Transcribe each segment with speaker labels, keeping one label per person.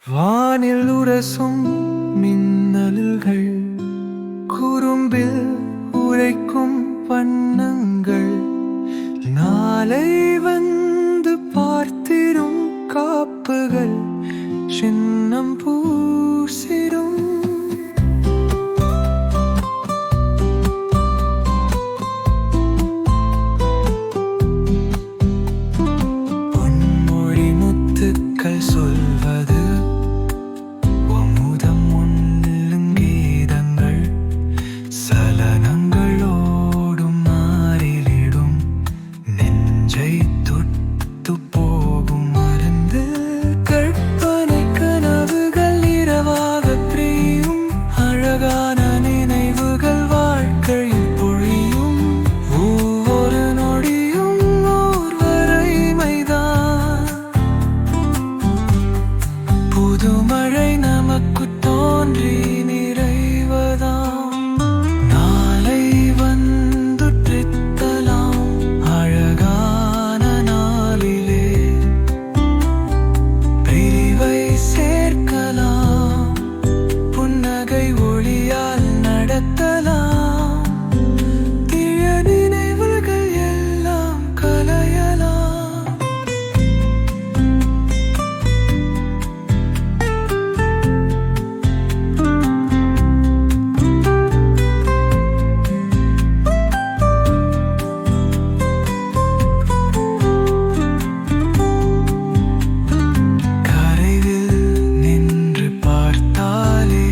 Speaker 1: வானில் உரசும் மின்னல்கள், குறும்பில் உரைக்கும் வண்ணங்கள், நாளை வந்து பார்த்திடும் காப்புகள், சின்னம் பூசிடும். பொன்மொழி முத்துக்கள் சொல்வது அமுதம் உண்ணும் கீதங்கள், சலனங்களோடும் மாறிலிடும் நெஞ்சை தொட்டு போகும் மருந்து. கற்பனை கனவுகள் இரவாக பிரியும், அழகான நினைவுகள் வாழ்க்கையில் பொழியும். ஒவ்வொரு நொடியும் ஓர் வரைமைதான், புதுமழை நமக்கு தோன்றி நிறைவதாம். நாளை வந்துற்றித்தலாம் அழகான நாளிலே, பிரிவை சேர்க்கலாம், புன்னகை ஒளியால் நடத்தலாம். தீய நினைவுகள் எல்லாம் கலையலாம். கரையில் நின்று பார்த்தாலே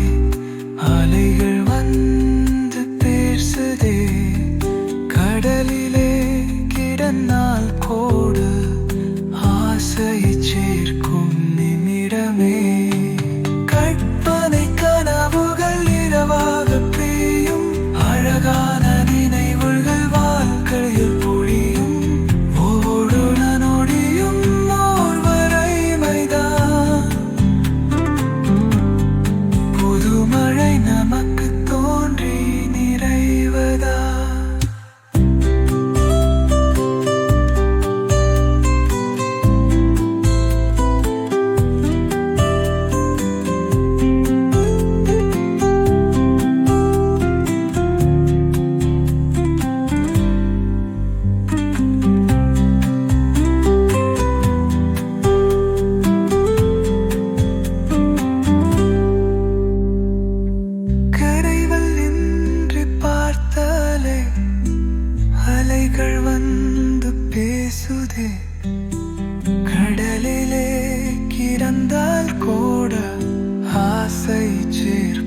Speaker 1: அலைகள் வந்து பேசுதே, கடலிலே கிடந்தால் கோடு ஆசையை சேர்க்கும் நிமிடமே. கற்பனை கனவுகள் இரவாக பெய்யும், அழகான நினைவுகள் வாழ்க்கையில் பொழியும். ஒவ்வொரு நொடியும் ஓர் வரைமைதான், புதுமழை நமக்கு தோன்றி நிறைவதா. கரைகள் நின்று பார்த்தாலே அலைகள் வந்து பேசுதே, கடலிலே கிடந்தால் கூட ஆசை சேர்க்கும்.